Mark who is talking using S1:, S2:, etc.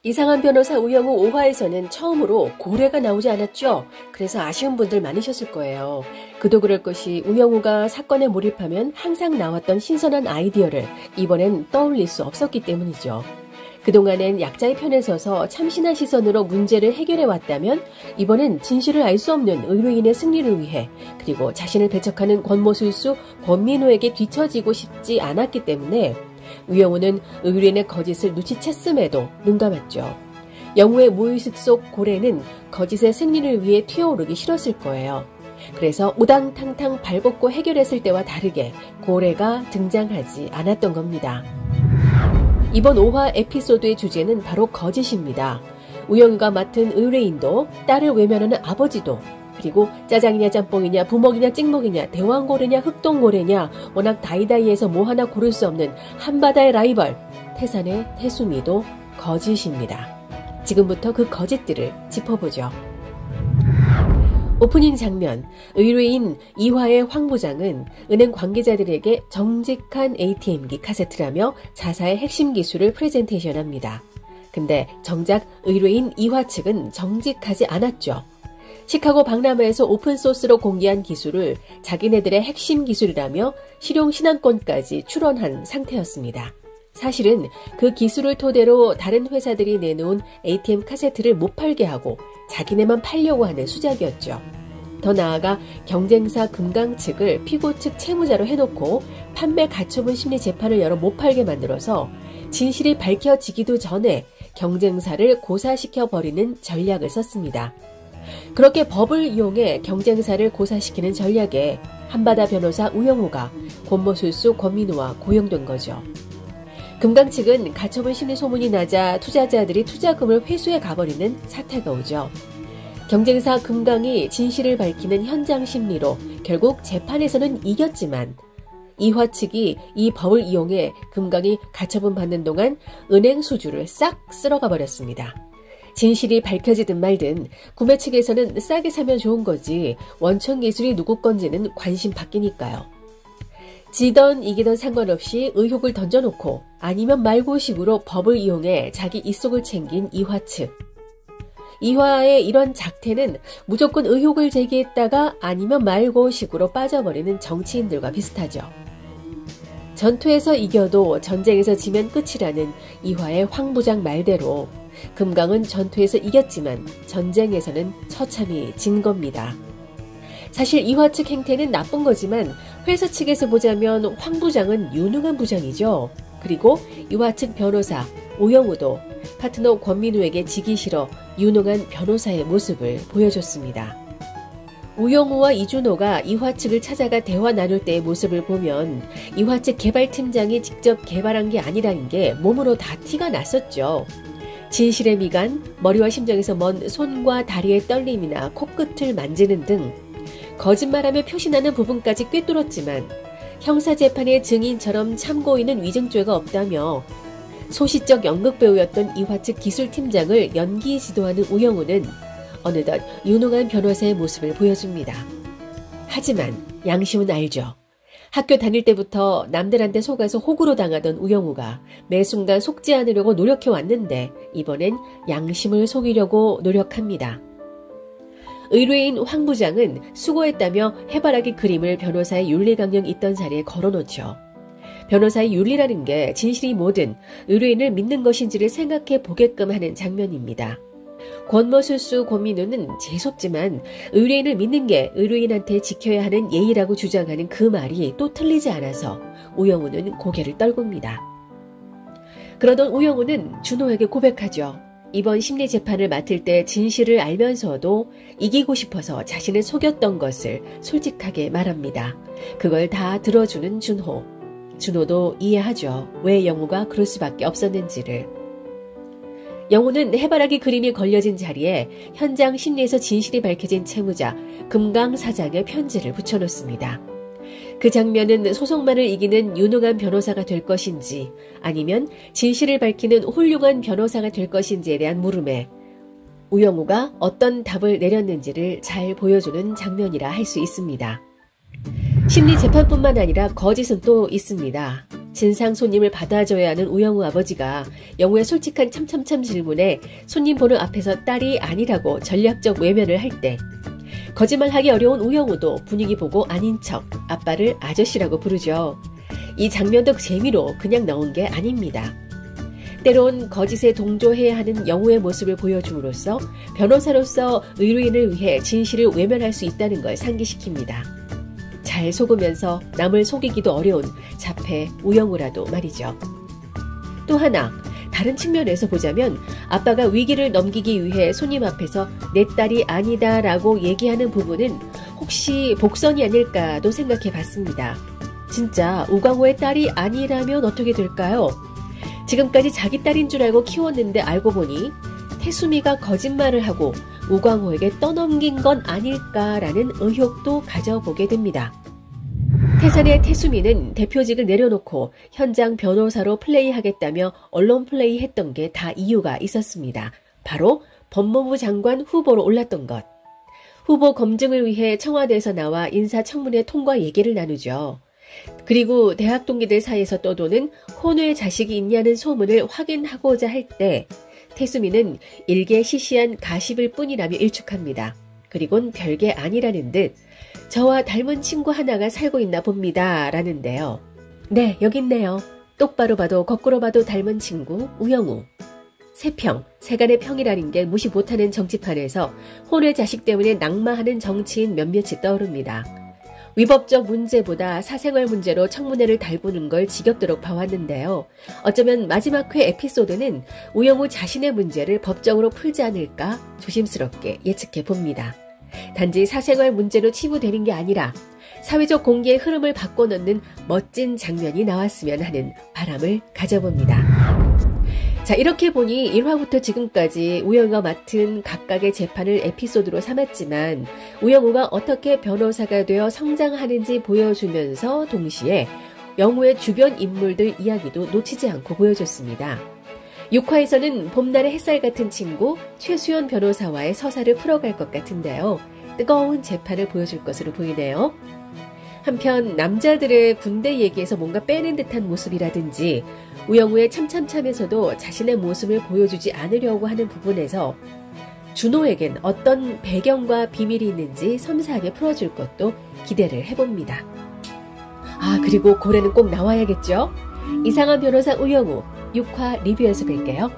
S1: 이상한 변호사 우영우 5화에서는 처음으로 고래가 나오지 않았죠. 그래서 아쉬운 분들 많으셨을 거예요. 그도 그럴 것이 우영우가 사건에 몰입하면 항상 나왔던 신선한 아이디어를 이번엔 떠올릴 수 없었기 때문이죠. 그동안엔 약자의 편에 서서 참신한 시선으로 문제를 해결해 왔다면 이번엔 진실을 알 수 없는 의뢰인의 승리를 위해 그리고 자신을 배척하는 권모술수 권민호에게 뒤처지고 싶지 않았기 때문에 우영우는 의뢰인의 거짓을 눈치챘음에도 눈감았죠. 영우의 무의식 속 고래는 거짓의 승리를 위해 튀어오르기 싫었을 거예요. 그래서 우당탕탕 발벗고 해결했을 때와 다르게 고래가 등장하지 않았던 겁니다. 이번 5화 에피소드의 주제는 바로 거짓입니다. 우영우가 맡은 의뢰인도 딸을 외면하는 아버지도 그리고 짜장이냐 짬뽕이냐 부먹이냐 찍먹이냐 대왕고래냐 흑동고래냐 워낙 다이다이해서 뭐 하나 고를 수 없는 한바다의 라이벌 태산의 태수미도 거짓입니다. 지금부터 그 거짓들을 짚어보죠. 오프닝 장면, 의뢰인 이화의 황 부장은 은행 관계자들에게 정직한 ATM기 카세트라며 자사의 핵심 기술을 프레젠테이션합니다. 근데 정작 의뢰인 이화 측은 정직하지 않았죠. 시카고 박람회에서 오픈소스로 공개한 기술을 자기네들의 핵심 기술이라며 실용 신안권까지 출원한 상태였습니다. 사실은 그 기술을 토대로 다른 회사들이 내놓은 ATM 카세트를 못 팔게 하고 자기네만 팔려고 하는 수작이었죠. 더 나아가 경쟁사 금강 측을 피고 측 채무자로 해놓고 판매 가처분 심리 재판을 열어 못 팔게 만들어서 진실이 밝혀지기도 전에 경쟁사를 고사시켜버리는 전략을 썼습니다. 그렇게 법을 이용해 경쟁사를 고사시키는 전략에 한바다 변호사 우영우가 권모술수 권민호와 고용된 거죠. 금강 측은 가처분 심리 소문이 나자 투자자들이 투자금을 회수해 가버리는 사태가 오죠. 경쟁사 금강이 진실을 밝히는 현장 심리로 결국 재판에서는 이겼지만 이화 측이 이 법을 이용해 금강이 가처분 받는 동안 은행 수주를 싹 쓸어가 버렸습니다. 진실이 밝혀지든 말든 구매 측에서는 싸게 사면 좋은 거지 원천 기술이 누구 건지는 관심 바뀌니까요. 지던 이기던 상관없이 의혹을 던져놓고 아니면 말고 식으로 법을 이용해 자기 입속을 챙긴 이화 측. 이화의 이런 작태는 무조건 의혹을 제기했다가 아니면 말고 식으로 빠져버리는 정치인들과 비슷하죠. 전투에서 이겨도 전쟁에서 지면 끝이라는 이화의 황 부장 말대로 금강은 전투에서 이겼지만 전쟁에서는 처참히 진 겁니다. 사실 이화 측 행태는 나쁜 거지만 회사 측에서 보자면 황 부장은 유능한 부장이죠. 그리고 이화 측 변호사 우영우도 파트너 권민우에게 지기 싫어 유능한 변호사의 모습을 보여줬습니다. 우영우와 이준호가 이화 측을 찾아가 대화 나눌 때의 모습을 보면 이화 측 개발팀장이 직접 개발한 게 아니라는 게 몸으로 다 티가 났었죠. 진실의 미간, 머리와 심장에서 먼 손과 다리의 떨림이나 코끝을 만지는 등 거짓말하며 표시나는 부분까지 꿰뚫었지만 형사재판의 증인처럼 참고인은 위증죄가 없다며 소시적 연극배우였던 이화 측 기술팀장을 연기 지도하는 우영우는 어느덧 유능한 변호사의 모습을 보여줍니다. 하지만 양심은 알죠. 학교 다닐 때부터 남들한테 속아서 호구로 당하던 우영우가 매 순간 속지 않으려고 노력해왔는데 이번엔 양심을 속이려고 노력합니다. 의뢰인 황 부장은 수고했다며 해바라기 그림을 변호사의 윤리강령 있던 자리에 걸어놓죠. 변호사의 윤리라는 게 진실이 뭐든 의뢰인을 믿는 것인지를 생각해 보게끔 하는 장면입니다. 권모술수 권민우는 재수없지만 의뢰인을 믿는 게 의뢰인한테 지켜야 하는 예의라고 주장하는 그 말이 또 틀리지 않아서 우영우는 고개를 떨굽니다. 그러던 우영우는 준호에게 고백하죠. 이번 심리재판을 맡을 때 진실을 알면서도 이기고 싶어서 자신을 속였던 것을 솔직하게 말합니다. 그걸 다 들어주는 준호. 준호도 이해하죠. 왜 영우가 그럴 수밖에 없었는지를. 영우는 해바라기 그림이 걸려진 자리에 현장 심리에서 진실이 밝혀진 채무자 금강 사장의 편지를 붙여놓습니다. 그 장면은 소송만을 이기는 유능한 변호사가 될 것인지 아니면 진실을 밝히는 훌륭한 변호사가 될 것인지에 대한 물음에 우영우가 어떤 답을 내렸는지를 잘 보여주는 장면이라 할 수 있습니다. 심리재판뿐만 아니라 거짓은 또 있습니다. 진상 손님을 받아줘야 하는 우영우 아버지가 영우의 솔직한 참참참 질문에 손님 보는 앞에서 딸이 아니라고 전략적 외면을 할 때 거짓말하기 어려운 우영우도 분위기 보고 아닌 척 아빠를 아저씨라고 부르죠. 이 장면도 재미로 그냥 넣은 게 아닙니다. 때론 거짓에 동조해야 하는 영우의 모습을 보여줌으로써 변호사로서 의뢰인을 위해 진실을 외면할 수 있다는 걸 상기시킵니다. 잘 속으면서 남을 속이기도 어려운 자폐 우영우라도 말이죠. 또 하나, 다른 측면에서 보자면 아빠가 위기를 넘기기 위해 손님 앞에서 내 딸이 아니다 라고 얘기하는 부분은 혹시 복선이 아닐까도 생각해 봤습니다. 진짜 우광호의 딸이 아니라면 어떻게 될까요? 지금까지 자기 딸인 줄 알고 키웠는데 알고 보니 태수미가 거짓말을 하고 우광호에게 떠넘긴 건 아닐까라는 의혹도 가져보게 됩니다. 태산의 태수미는 대표직을 내려놓고 현장 변호사로 플레이하겠다며 언론 플레이했던 게 다 이유가 있었습니다. 바로 법무부 장관 후보로 올랐던 것. 후보 검증을 위해 청와대에서 나와 인사청문회 통과 얘기를 나누죠. 그리고 대학 동기들 사이에서 떠도는 혼외 자식이 있냐는 소문을 확인하고자 할 때 태수미는 일개 시시한 가십일 뿐이라며 일축합니다. 그리곤 별게 아니라는 듯 저와 닮은 친구 하나가 살고 있나 봅니다 라는데요. 네, 여기 있네요. 똑바로 봐도 거꾸로 봐도 닮은 친구 우영우. 세평, 세간의 평이라는 게 무시 못하는 정치판에서 혼외 자식 때문에 낙마하는 정치인 몇몇이 떠오릅니다. 위법적 문제보다 사생활 문제로 청문회를 달구는 걸 지겹도록 봐왔는데요. 어쩌면 마지막 회 에피소드는 우영우 자신의 문제를 법적으로 풀지 않을까 조심스럽게 예측해 봅니다. 단지 사생활 문제로 치부되는 게 아니라 사회적 공기의 흐름을 바꿔놓는 멋진 장면이 나왔으면 하는 바람을 가져봅니다. 자, 이렇게 보니 1화부터 지금까지 우영우가 맡은 각각의 재판을 에피소드로 삼았지만 우영우가 어떻게 변호사가 되어 성장하는지 보여주면서 동시에 영우의 주변 인물들 이야기도 놓치지 않고 보여줬습니다. 6화에서는 봄날의 햇살 같은 친구 최수연 변호사와의 서사를 풀어갈 것 같은데요. 뜨거운 재판을 보여줄 것으로 보이네요. 한편 남자들의 군대 얘기에서 뭔가 빼는 듯한 모습이라든지 우영우의 참참참에서도 자신의 모습을 보여주지 않으려고 하는 부분에서 준호에겐 어떤 배경과 비밀이 있는지 섬세하게 풀어줄 것도 기대를 해봅니다. 아, 그리고 고래는 꼭 나와야겠죠? 이상한 변호사 우영우 6화 리뷰에서 뵐게요.